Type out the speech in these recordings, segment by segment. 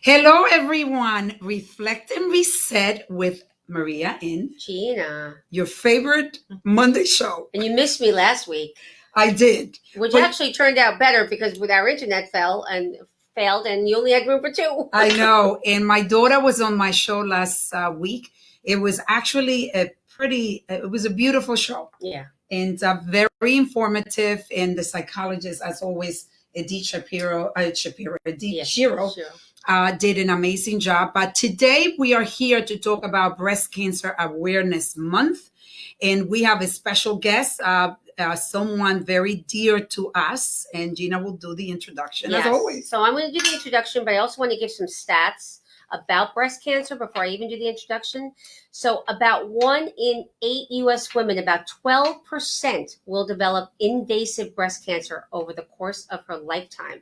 Hello, everyone. Reflect and Reset with Maria in Gina. your favorite Monday show. And you missed me last week, I did. which But actually turned out better because with our internet failed and you only had room for two. I know. And my daughter was on my show last week. It was actually it was a beautiful show. Yeah. And very informative. And the psychologist, as always, Edith Shiro, Sure. did an amazing job. But today we are here to talk about Breast Cancer Awareness Month. And we have a special guest, someone very dear to us. And Gina will do the introduction as always. So I'm going to do the introduction, but I also want to give some stats about breast cancer before I even do the introduction. So about 1 in 8 U.S. women, about 12%, will develop invasive breast cancer over the course of her lifetime.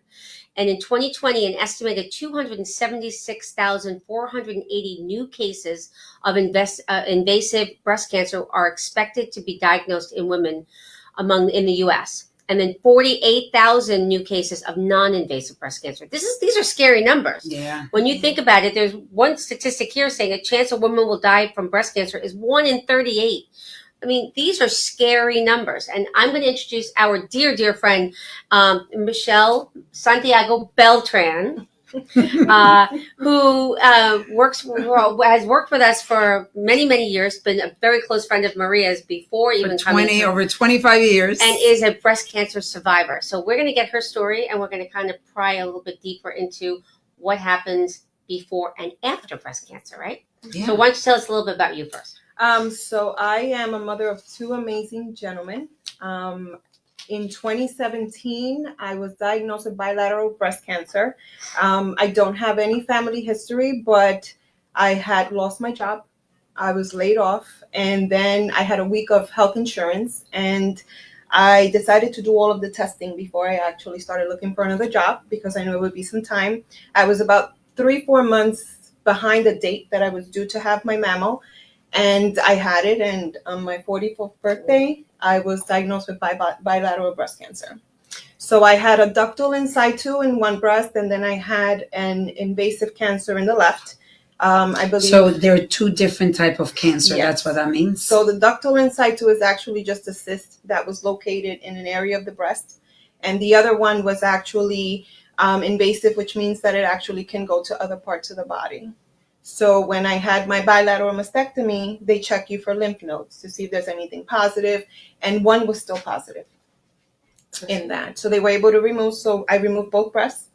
And in 2020, an estimated 276,480 new cases of invasive breast cancer are expected to be diagnosed in women in the U.S. And then 48,000 new cases of non-invasive breast cancer. These are scary numbers. Yeah. When you think about it, there's one statistic here saying a chance a woman will die from breast cancer is 1 in 38. I mean, these are scary numbers. And I'm going to introduce our dear, dear friend, Michelle Santiago Beltran, who has worked with us for many, many years, been a very close friend of Maria's before even coming over 25 years. and is a breast cancer survivor. So we're going to get her story and we're going to kind of pry a little bit deeper into what happens before and after breast cancer, right? Yeah. So why don't you tell us a little bit about you first? So I am a mother of two amazing gentlemen. In 2017, I was diagnosed with bilateral breast cancer. I don't have any family history, but I had lost my job. I was laid off, and then I had a week of health insurance, and I decided to do all of the testing before I actually started looking for another job because I knew it would be some time. I was about 3-4 months behind the date that I was due to have my mammo. And I had it, and on my 44th birthday, I was diagnosed with bilateral breast cancer. So I had a ductal in situ in one breast, and then I had an invasive cancer in the left. I believe. So there are two different type of cancer. Yes. That's what that means. So the ductal in situ is actually just a cyst that was located in an area of the breast, and the other one was actually invasive, which means that it actually can go to other parts of the body. So when I had my bilateral mastectomy, they check you for lymph nodes to see if there's anything positive, and one was still positive in that. So they were able to remove, so I removed both breasts,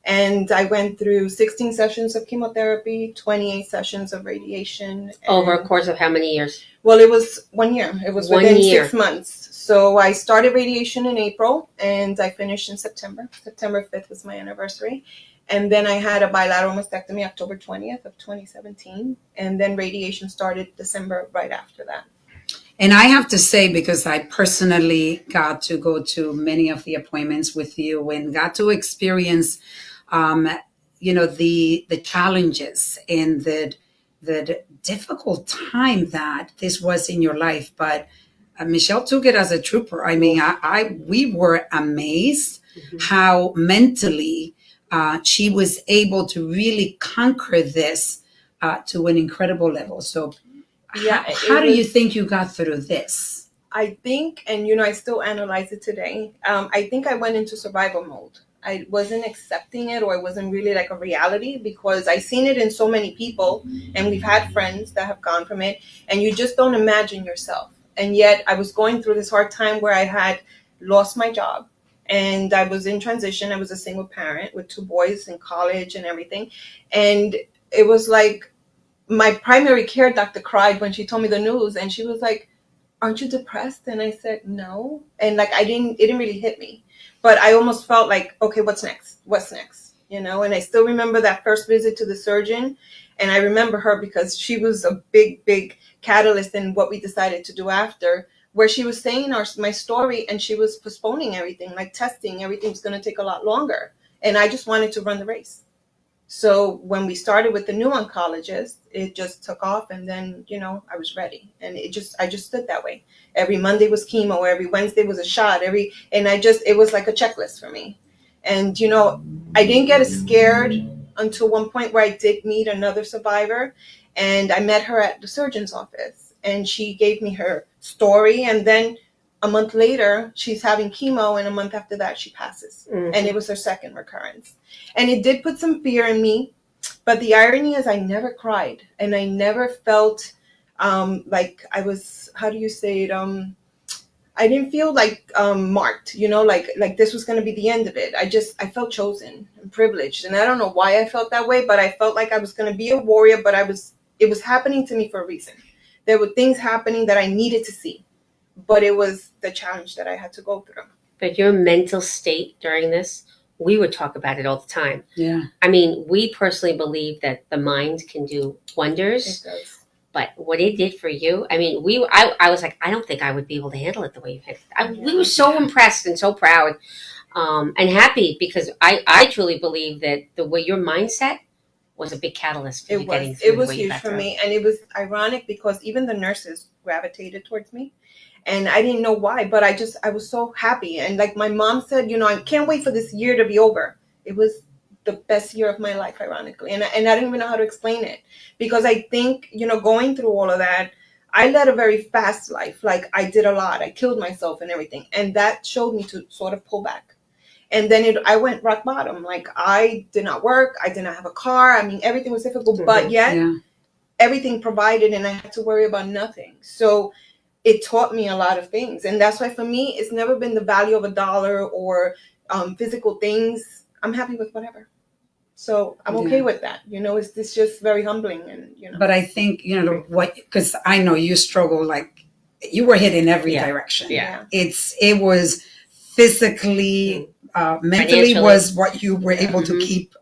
and I went through 16 sessions of chemotherapy, 28 sessions of radiation. Over a course of how many years? Well, it was 1 year. It was 1 within year. 6 months. So I started radiation in April, and I finished in September. September 5th was my anniversary. And then I had a bilateral mastectomy October 20th of 2017. And then radiation started December right after that. And I have to say, because I personally got to go to many of the appointments with you and got to experience, the challenges and the difficult time that this was in your life. But Michelle took it as a trooper. I mean, we were amazed how mentally she was able to really conquer this to an incredible level. So Yeah, how do you think you got through this? I think, and I still analyze it today. I think I went into survival mode. I wasn't accepting it, or it wasn't really like a reality, because I seen it in so many people, and we've had friends that have gone from it, and you just don't imagine yourself. And yet I was going through this hard time where I had lost my job, and I was in transition. I was a single parent with 2 boys in college and everything. And it was like my primary care doctor cried when she told me the news, and she was like, "Aren't you depressed?" And I said, "No." And like, it didn't really hit me, but I almost felt like, okay, what's next? What's next? And I still remember that first visit to the surgeon. And I remember her because she was a big, big catalyst in what we decided to do after, where she was saying my story, and she was postponing everything, like testing, everything's going to take a lot longer. And I just wanted to run the race. So when we started with the new oncologist, it just took off, and then, I was ready. And I just stood that way. Every Monday was chemo, every Wednesday was a shot, it was like a checklist for me. And, I didn't get as scared until one point where I did meet another survivor, and I met her at the surgeon's office, and she gave me her story, and then a month later she's having chemo, and a month after that she passes. Mhm. And it was her second recurrence, and it did put some fear in me. But the irony is I never cried, and I never felt like I was, how do you say it, I didn't feel like marked, like this was going to be the end of it. I felt chosen and privileged, and I don't know why I felt that way, but I felt like I was going to be a warrior. But it was happening to me for a reason. There were things happening that I needed to see, but it was the challenge that I had to go through. But your mental state during this, we would talk about it all the time. Yeah. I mean, we personally believe that the mind can do wonders. It does. But what it did for you, I mean, I was like, I don't think I would be able to handle it the way you handled it. We were so impressed and so proud and happy, because I truly believe that the way your mindset was a big catalyst for you getting through. It was huge for me, and it was ironic because even the nurses gravitated towards me, and I didn't know why, but I was so happy. And like my mom said, I can't wait for this year to be over. It was the best year of my life, ironically. And I didn't even know how to explain it, because I think, going through all of that, I led a very fast life. Like I did a lot. I killed myself and everything. And that showed me to sort of pull back. And then I went rock bottom. Like I did not work. I did not have a car. I mean, everything was difficult, but yet everything provided, and I had to worry about nothing. So it taught me a lot of things. And that's why for me, it's never been the value of a dollar or physical things. I'm happy with whatever. So I'm okay with that. It's just very humbling. And, But I think, because I know you struggle, like you were hit in every direction. Yeah. It was physically, mentally was what you were able to keep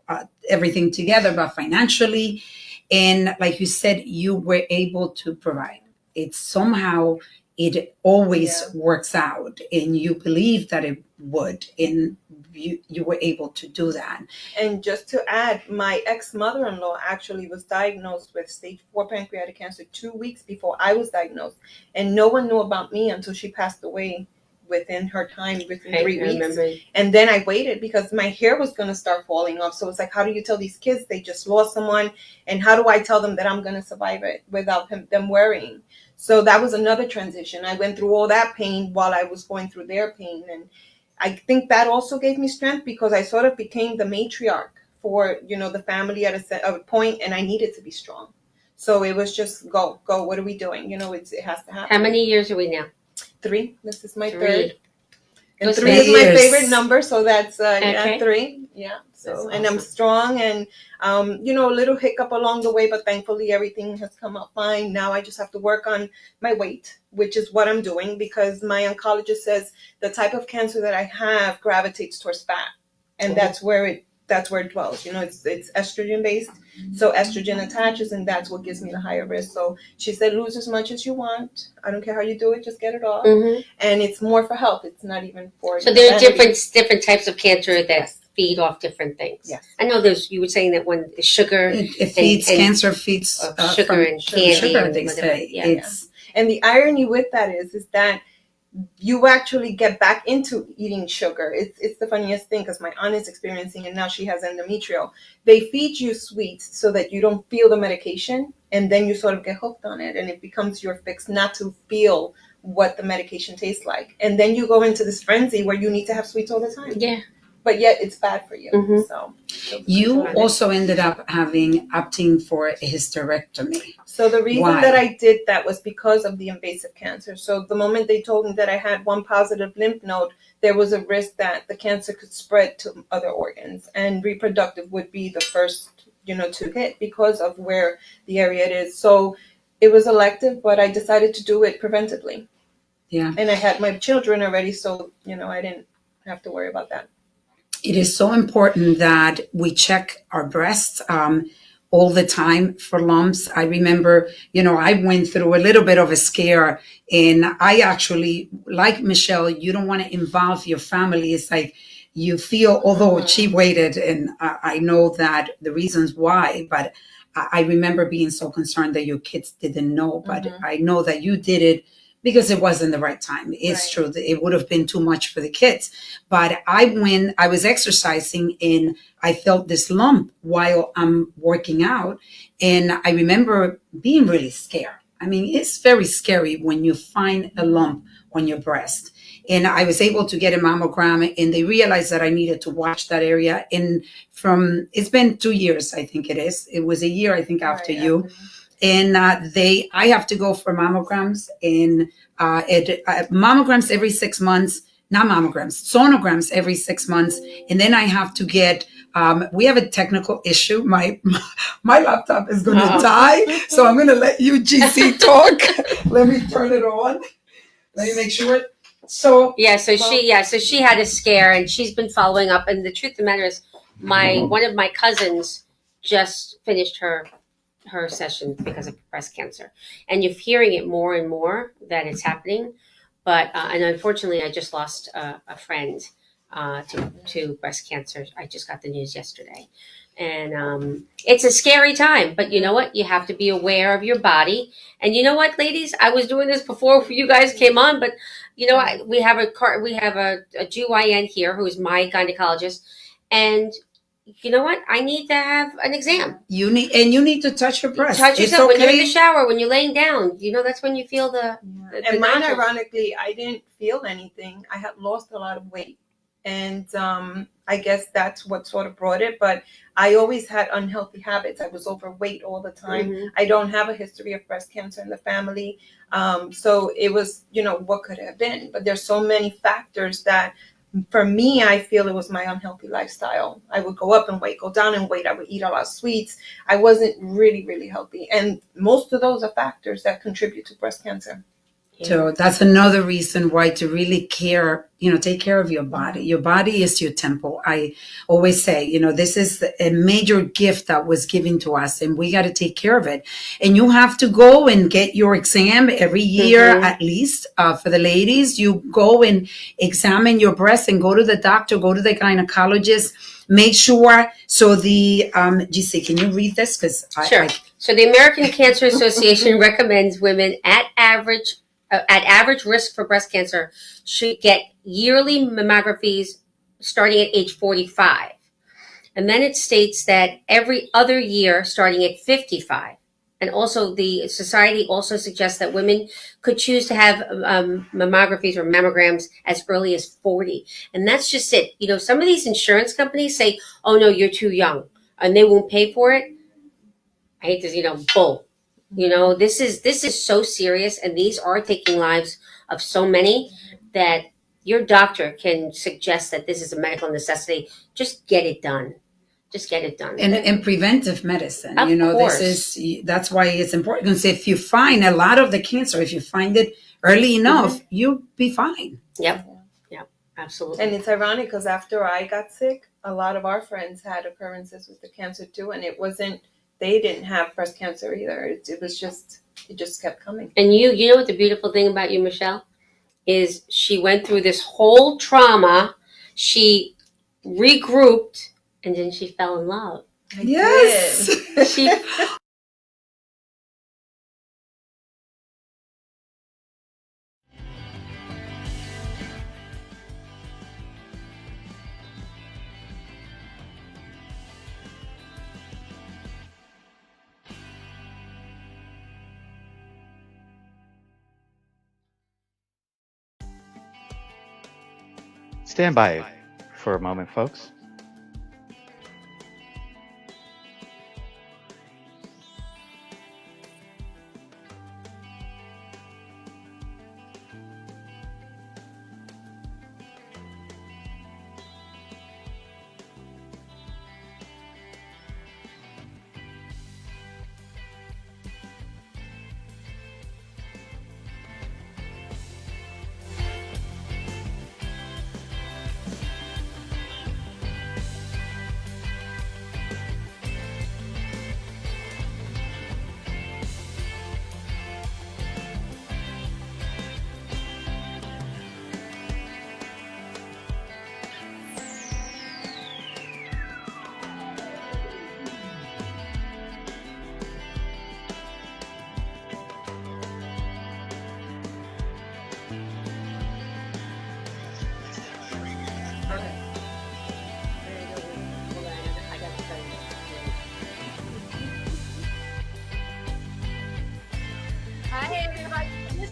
everything together, but financially. And like you said, you were able to provide. It's somehow, it always works out, and you believe that it would, and you were able to do that. And just to add, my ex-mother-in-law actually was diagnosed with stage 4 pancreatic cancer 2 weeks before I was diagnosed, and no one knew about me until she passed away within her time, within 3 weeks. Remember. And then I waited because my hair was going to start falling off. So it's like, how do you tell these kids they just lost someone, and how do I tell them that I'm going to survive it without them worrying? So that was another transition. I went through all that pain while I was going through their pain. And I think that also gave me strength, because I sort of became the matriarch for, the family at a point, and I needed to be strong. So it was just go. What are we doing? It has to happen. How many years are we now? 3. This is my 3. third. And Those 3 is my years. favorite number. So that's Okay. 3. Yeah. So, That's and I'm awesome. strong, and, a little hiccup along the way, but thankfully everything has come out fine. Now I just have to work on my weight, which is what I'm doing, because my oncologist says the type of cancer that I have gravitates towards fat. And that's where it dwells. It's estrogen based. So estrogen attaches, and that's what gives me the higher risk. So she said, lose as much as you want. I don't care how you do it, just get it off. Mm-hmm. And it's more for health. It's not even for. So there are vanity. different types of cancer that feed off different things. Yes. I know you were saying that one is sugar. It feeds, cancer feeds sugar from and candy. sugar, and they whatever. say. Yeah. And the irony with that is that you actually get back into eating sugar. It's the funniest thing, because my aunt is experiencing it now. She has endometrial. They feed you sweets so that you don't feel the medication, and then you sort of get hooked on it, and it becomes your fix not to feel what the medication tastes like. And then you go into this frenzy where you need to have sweets all the time. Yeah. But yet it's bad for you. Mm-hmm. So you also ended up opting for a hysterectomy. So the reason Why? that I did that was because of the invasive cancer. So the moment they told me that I had one positive lymph node, there was a risk that the cancer could spread to other organs, and reproductive would be the first, to hit because of where the area it is. So it was elective, but I decided to do it preventively. Yeah. And I had my children already, so, I didn't have to worry about that. It is so important that we check our breasts all the time for lumps. I remember, I went through a little bit of a scare, and I actually, like Michelle, you don't want to involve your family. It's like you feel, although she waited, and I know that the reasons why, but I remember being so concerned that your kids didn't know. But I know that you did it because it wasn't the right time. It's Right. true that it would have been too much for the kids. But when I was exercising and I felt this lump while I'm working out, and I remember being really scared. I mean, it's very scary when you find a lump on your breast. And I was able to get a mammogram, and they realized that I needed to watch that area. And it's been 2 years, I think it is. It was a year, I think, after Right, you. after me. And I have to go for mammograms, and mammograms every 6 months, not mammograms, sonograms every 6 months. And then I have to get, we have a technical issue. My laptop is going to Uh-oh. die. So I'm going to let you, GC, talk. Let me turn it on. Let me make sure. So she had a scare, and she's been following up. And the truth of the matter is, one of my cousins just finished her session because of breast cancer, and you're hearing it more and more that it's happening. But and unfortunately, I just lost a friend to breast cancer. I just got the news yesterday, and it's a scary time. But you know what? You have to be aware of your body. And you know what, ladies? I was doing this before you guys came on, but you know, we have a GYN here who is my gynecologist, and you know what? I need to have an exam. you need to touch your breast. Touch It's yourself when you're in okay. the shower, when you're laying down. You know, that's when you feel the And mine, nodules. ironically, I didn't feel anything. I had lost a lot of weight. And I guess that's what sort of brought it. But I always had unhealthy habits. I was overweight all the time. Mhm. I don't have a history of breast cancer in the family. So it was, what could it have been? But there's so many factors that, for me, I feel it was my unhealthy lifestyle. I would go up in weight, go down in weight. I would eat a lot of sweets. I wasn't really, really healthy. And most of those are factors that contribute to breast cancer. So that's another reason why to really take care of your body. Your body is your temple. I always say, this is a major gift that was given to us, and we got to take care of it. And you have to go and get your exam every year, Mhm. at least. For the ladies, you go and examine your breast and go to the doctor, go to the gynecologist. Make sure. So GC, can you read this? Sure. So the American Cancer Association recommends women at average risk for breast cancer should get yearly mammographies starting at age 45. And then it states that every other year starting at 55. And also the society also suggests that women could choose to have mammographies or mammograms as early as 40. And that's just it. Some of these insurance companies say, oh, no, you're too young, and they won't pay for it. I hate this, bull. This is so serious, and these are taking lives of so many that your doctor can suggest that this is a medical necessity. Just get it done. Just get it done. And preventive medicine, Of course. That's why it's important. Because if you find a lot of the cancer, if you find it early enough, you'll be fine. Yep. Absolutely. And it's ironic because after I got sick, a lot of our friends had occurrences with the cancer too, and they didn't have breast cancer either. It just kept coming. And you know what the beautiful thing about you, Michelle, is she went through this whole trauma, she regrouped, and then she fell in love. Yes. She Stand by for a moment, folks.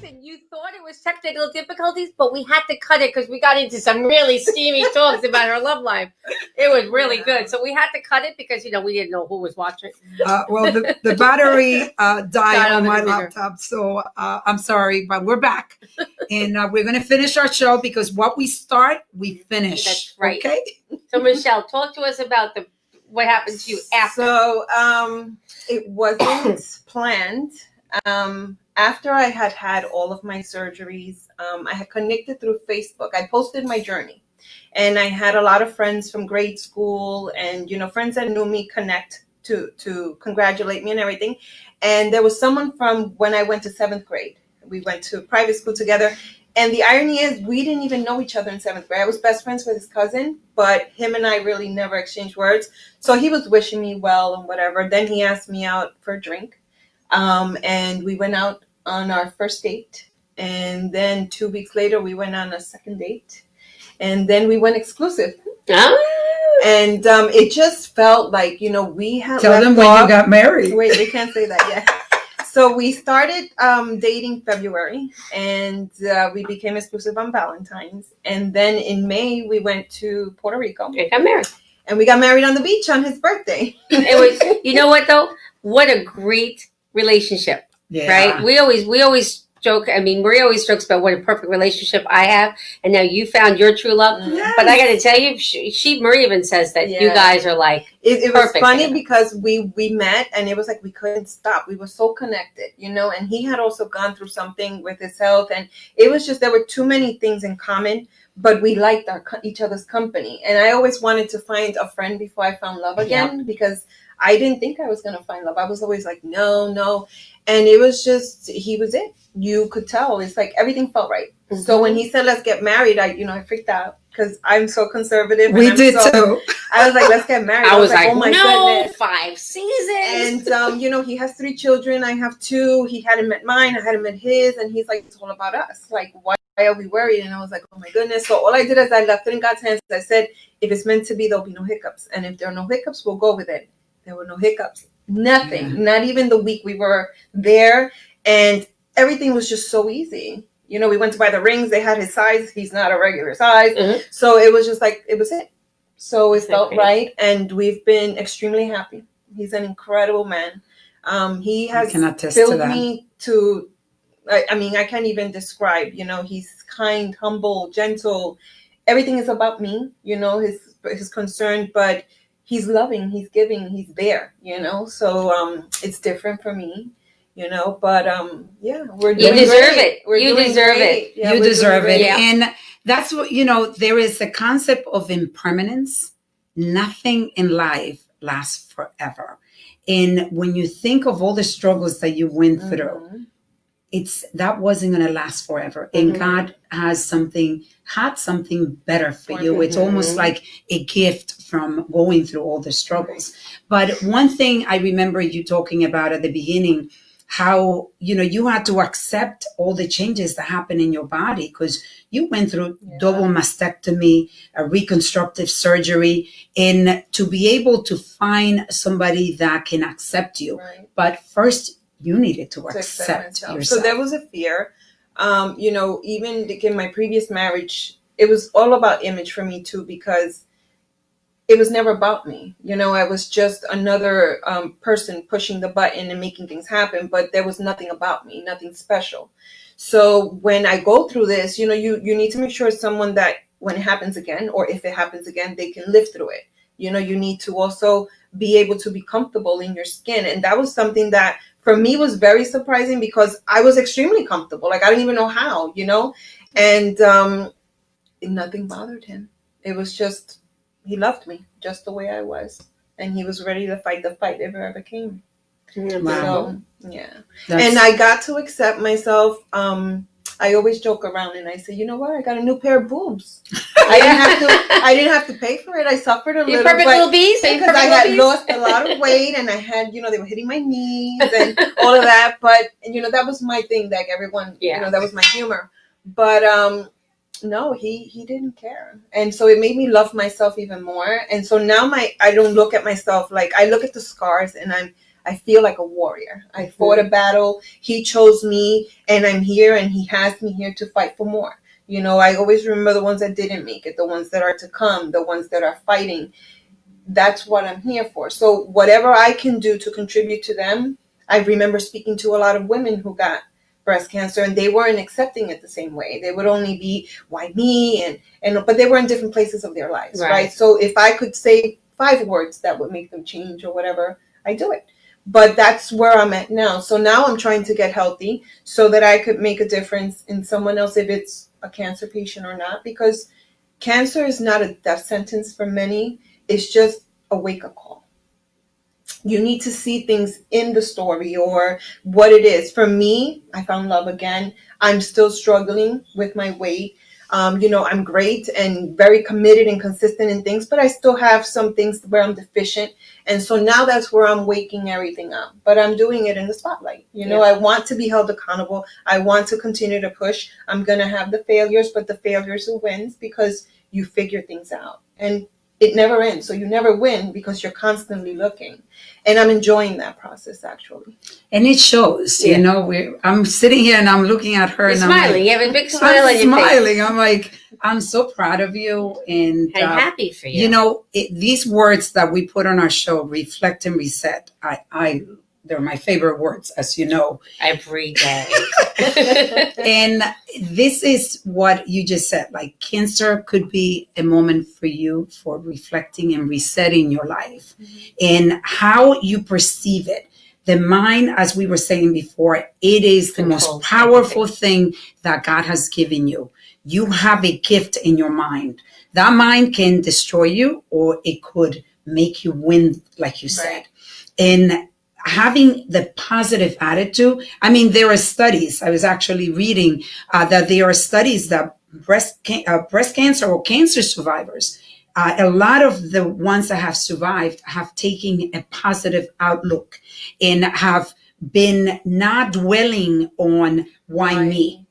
listen, you thought it was technical difficulties, but we had to cut it because we got into some really steamy talks about her love life. It was really good. So we had to cut it because, we didn't know who was watching. Well, the battery died on on the my computer. laptop, so I'm sorry, but we're back. And we're going to finish our show because what we start, we finish. That's right. Okay? So, Michelle, talk to us about what happened to you after. So it wasn't planned. After I had all of my surgeries, I had connected through Facebook. I posted my journey, and I had a lot of friends from grade school and, friends that knew me connect to congratulate me and everything. And there was someone from when I went to 7th grade. We went to private school together. And the irony is we didn't even know each other in 7th grade. I was best friends with his cousin, but him and I really never exchanged words. So he was wishing me well and whatever. Then he asked me out for a drink. And we went out on our first date. And then 2 weeks later, we went on a second date. And then we went exclusive. And it just felt like, we had Tell them when you got married. Wait, they can't say that yet. So we started dating February, and we became exclusive on Valentine's. And then in May, we went to Puerto Rico. And got married. And we got married on the beach on his birthday. It was, you know what, though? What a great relationship, right? We always joke. I mean, Maria always jokes about what a perfect relationship I have, and now you found your true love. Yes. But I got to tell you, Maria even says that you guys are like it was perfect funny together. because we met, and it was like we couldn't stop. We were so connected, and he had also gone through something with his health, and it was just there were too many things in common. But we liked each other's company, and I always wanted to find a friend before I found love again because I didn't think I was going to find love. I was always like, no. And it was just, he was it. You could tell. It's like everything felt right. Mm-hmm. So when he said, let's get married, I freaked out because I'm so conservative. We did too. I was like, let's get married. I was like, oh my goodness. 5 seasons. And, he has 3 children. I have 2. He hadn't met mine. I hadn't met his. And he's like, it's all about us. Like, why are we worried? And I was like, oh my goodness. So all I did is I left it in God's hands. I said, if it's meant to be, there'll be no hiccups. And if there are no hiccups, we'll go with it. There were no hiccups. Nothing. Not even the week we were there. And everything was just so easy. We went to buy the rings. They had his size. He's not a regular size. Mm-hmm. So it was just like, it was it. So it felt right. And we've been extremely happy. He's an incredible man. He has filled me to, I can't even describe, he's kind, humble, gentle. Everything is about me, his concern, but he's loving, he's giving, he's there, so it's different for me, but we're doing You deserve great. it. You deserve it. Yeah, you deserve it. Yeah. And that's what, there is a concept of impermanence. Nothing in life lasts forever. And when you think of all the struggles that you went through, that wasn't going to last forever. And God had something better for you. It's almost like a gift from going through all the struggles. But one thing I remember you talking about at the beginning, how, you had to accept all the changes that happen in your body because you went through double mastectomy, a reconstructive surgery, and to be able to find somebody that can accept you. Right. But first, you needed to accept yourself. So there was a fear. Even in my previous marriage, it was all about image for me too, because it was never about me. I was just another person pushing the button and making things happen, but there was nothing about me, nothing special. So when I go through this, you need to make sure it's someone that when it happens again, or if it happens again, they can live through it. You need to also be able to be comfortable in your skin. And that was something that for me was very surprising because I was extremely comfortable. Like, I didn't even know how, and nothing bothered him. It was just, he loved me just the way I was. And he was ready to fight the fight if it ever came. Wow. So, yeah. And I got to accept myself. I always joke around and I say, you know what? I got a new pair of boobs. I didn't have to pay for it. I suffered a little, perfect little bees, because I had lost a lot of weight and I had, they were hitting my knees and all of that. But that was my thing. Like everyone, that was my humor. But no, he didn't care, and so it made me love myself even more. And so now I don't look at myself like I look at the scars and I feel like a warrior. I fought a battle. He chose me, and I'm here, and he has me here to fight for more. You know, I always remember the ones that didn't make it, the ones that are to come, the ones that are fighting. That's what I'm here for. So whatever I can do to contribute to them. I remember speaking to a lot of women who got breast cancer, and they weren't accepting it the same way. They would only be, why me? And but they were in different places of their lives, right? So if I could say 5 words that would make them change or whatever, I do it. But that's where I'm at now. So now I'm trying to get healthy so that I could make a difference in someone else, if it's a cancer patient or not, because cancer is not a death sentence for many. It's just a wake-up call. You need to see things in the story or what it is. For me, I found love again. I'm still struggling with my weight. You know, I'm great and very committed and consistent in things, but I still have some things where I'm deficient. And so now that's where I'm waking everything up. But I'm doing it in the spotlight. You know, I want to be held accountable. I want to continue to push. I'm going to have the failures, but the failures who wins because you figure things out. And it never ends. So you never win because you're constantly looking. And I'm enjoying that process, actually. And it shows, you know, I'm sitting here and I'm looking at her. You're and smiling. I'm like, You have a big smile on your smiling. face. I'm like, I'm so proud of you. And happy for you. You know, these words that we put on our show, reflect and reset, they're my favorite words, as you know. Every day. And this is what you just said, like cancer could be a moment for you for reflecting and resetting your life and how you perceive it. The mind, as we were saying before, it is the most powerful thing that God has given you. You have a gift in your mind. That mind can destroy you or it could make you win, like you said. And having the positive attitude. I mean, there are studies. I was actually reading that there are studies that breast cancer or cancer survivors, a lot of the ones that have survived have taken a positive outlook and have been not dwelling on why me.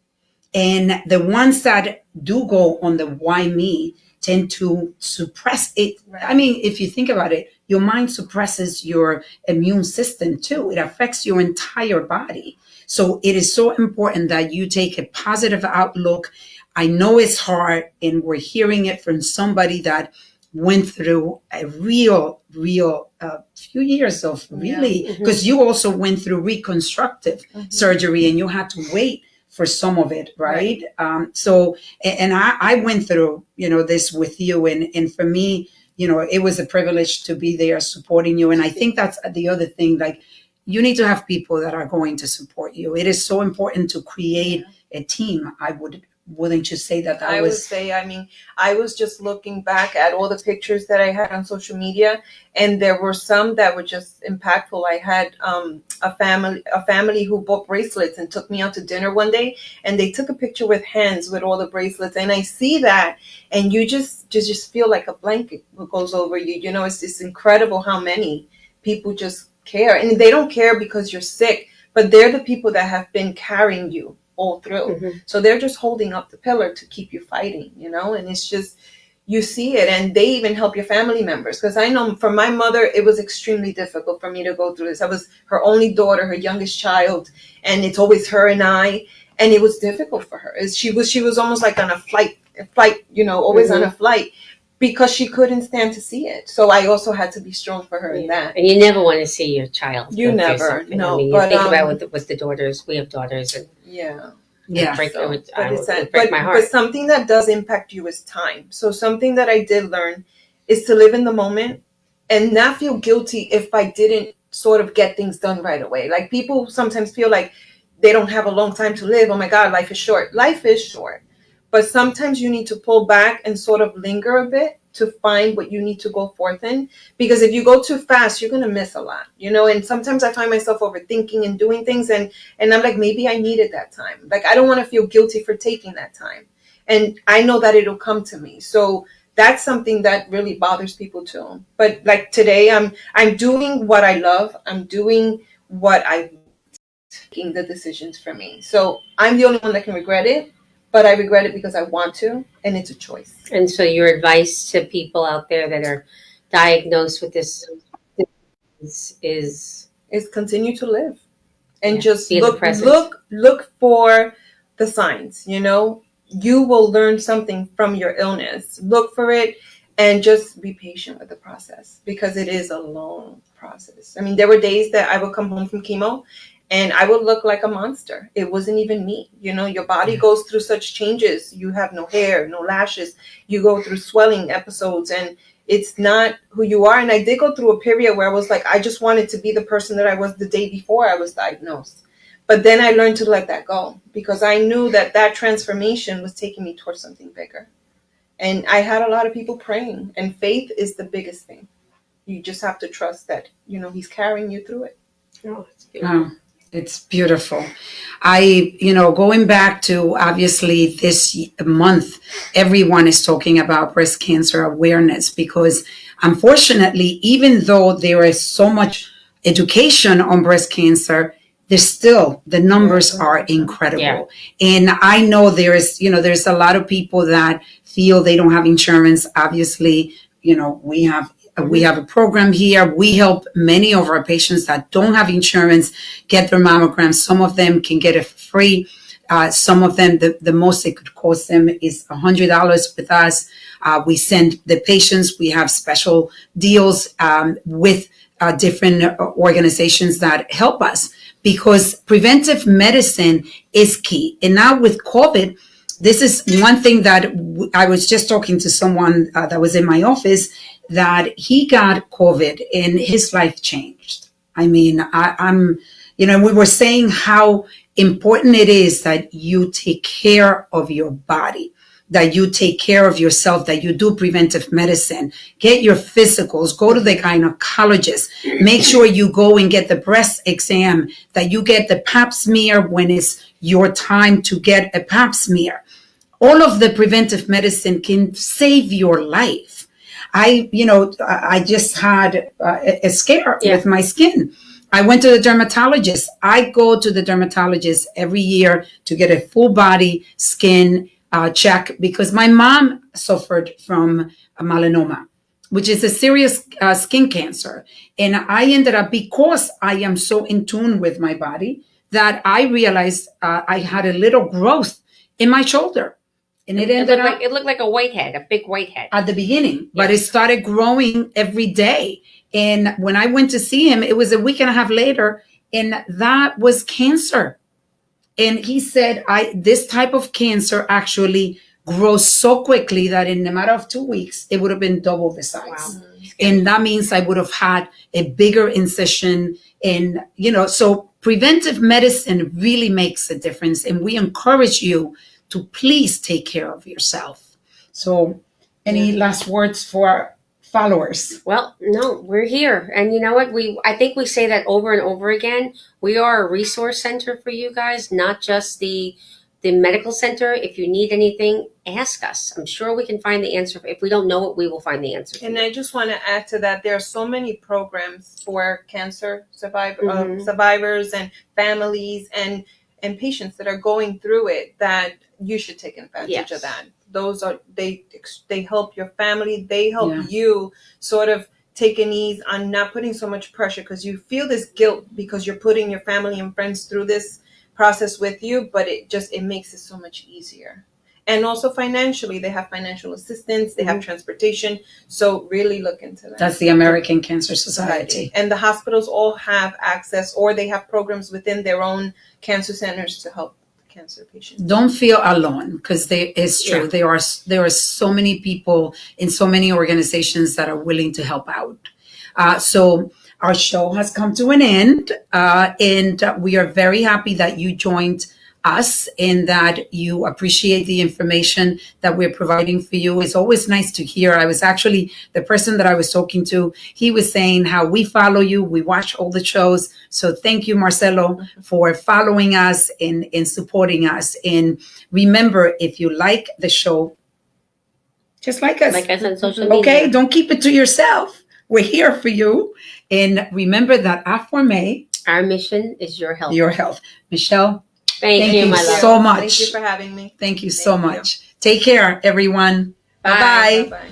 And the ones that do go on the why me tend to suppress it. I mean, if you think about it, your mind suppresses your immune system too. It affects your entire body. So it is so important that you take a positive outlook. I know it's hard, and we're hearing it from somebody that went through a real few years of really, because you also went through reconstructive surgery and you had to wait for some of it, right? So, and I went through, this with you. And for me, it was a privilege to be there supporting you. And I think that's the other thing, like, you need to have people that are going to support you. It is so important to create a team. Wouldn't you say that? I would say, I was just looking back at all the pictures that I had on social media, and there were some that were just impactful. I had a family who bought bracelets and took me out to dinner one day, and they took a picture with hands with all the bracelets, and I see that, and you just feel like a blanket goes over you. It's incredible how many people just care, and they don't care because you're sick, but they're the people that have been carrying you all through. So they're just holding up the pillar to keep you fighting, and it's just, you see it, and they even help your family members. Because I know for my mother, it was extremely difficult for me to go through this. I was her only daughter, her youngest child, and it's always her and I, and it was difficult for her. She was almost like on a flight, always on a flight, because she couldn't stand to see it. So I also had to be strong for her in that. And you never want to see your child. You never, no. I mean, you think about with the daughters. We have daughters, and it break my heart. But something that does impact you is time. So something that I did learn is to live in the moment and not feel guilty if I didn't sort of get things done right away. Like, people sometimes feel like they don't have a long time to live. Oh my God, life is short. Life is short. But sometimes you need to pull back and sort of linger a bit to find what you need to go forth in. Because if you go too fast, you're going to miss a lot, and sometimes I find myself overthinking and doing things. And I'm like, maybe I needed that time. Like, I don't want to feel guilty for taking that time. And I know that it'll come to me. So that's something that really bothers people too. But like today, I'm doing what I love. I'm doing what I making the decisions for me. So I'm the only one that can regret it. But I regret it because I want to, and it's a choice. And so your advice to people out there that are diagnosed with this is is continue to live and Yeah, just be in the present. look for the signs. You know, you will learn something from your illness. Look for it and just be patient with the process because it is a long process. I mean, there were days that I would come home from chemo and I would look like a monster. It wasn't even me. You know, your body goes through such changes. You have no hair, no lashes. You go through swelling episodes and it's not who you are. And I did go through a period where I was like, I just wanted to be the person that I was the day before I was diagnosed. But then I learned to let that go because I knew that that transformation was taking me towards something bigger. And I had a lot of people praying, and faith is the biggest thing. You just have to trust that, you know, he's carrying you through it. Oh, it's beautiful. Oh, it's beautiful. Going back to obviously this month, everyone is talking about breast cancer awareness because unfortunately, even though there is so much education on breast cancer, there's still the numbers are incredible. Yeah. And I know there's a lot of people that feel they don't have insurance. Obviously, we have a program here. We help many of our patients that don't have insurance get their mammograms. Some of them can get it for free. Some of them, the most it could cost them is $100 with us. We send the patients. We have special deals with different organizations that help us because preventive medicine is key. And now with COVID, this is one thing that I was just talking to someone that was in my office that he got COVID and his life changed. I mean, we were saying how important it is that you take care of your body, that you take care of yourself, that you do preventive medicine, get your physicals, go to the gynecologist, make sure you go and get the breast exam, that you get the pap smear when it's your time to get a pap smear. All of the preventive medicine can save your life. I just had a scare with my skin. I went to the dermatologist. I go to the dermatologist every year to get a full body skin check because my mom suffered from a melanoma, which is a serious skin cancer. And I ended up, because I am so in tune with my body, that I realized I had a little growth in my shoulder. And it looked like a whitehead, a big whitehead at the beginning, but it started growing every day. And when I went to see him, it was a week and a half later, and that was cancer. And he said, this type of cancer actually grows so quickly that in a matter of 2 weeks, it would have been double the size. Wow. And that means I would have had a bigger incision. And, so preventive medicine really makes a difference. And we encourage you to please take care of yourself. So any last words for our followers? Well, no, we're here. And you know what? I think we say that over and over again. We are a resource center for you guys, not just the medical center. If you need anything, ask us. I'm sure we can find the answer. If we don't know it, we will find the answer. And I just want to add to that, there are so many programs for cancer survivors and families and patients that are going through it that you should take advantage of that. Those are they help your family. They help you sort of take an ease on not putting so much pressure because you feel this guilt because you're putting your family and friends through this process with you, but it makes it so much easier. And also financially, they have financial assistance, they have transportation. So really look into that. That's the American Cancer Society. And the hospitals all have access, or they have programs within their own cancer centers to help cancer patients. Don't feel alone, because it's true. Yeah. There are so many people in so many organizations that are willing to help out. So our show has come to an end, and we are very happy that you joined us and that you appreciate the information that we're providing for you. It's always nice to hear. I was actually, the person that I was talking to, he was saying how we follow you, we watch all the shows. So thank you, Marcelo, for following us and supporting us. And remember, if you like the show, just like us. Like us on social media. Okay, don't keep it to yourself. We're here for you. And remember that at Formé, our mission is your health. Your health. Michelle, Thank you, my love. so much. Thank you for having me. Thank you so much. Take care, everyone. Bye. Bye-bye.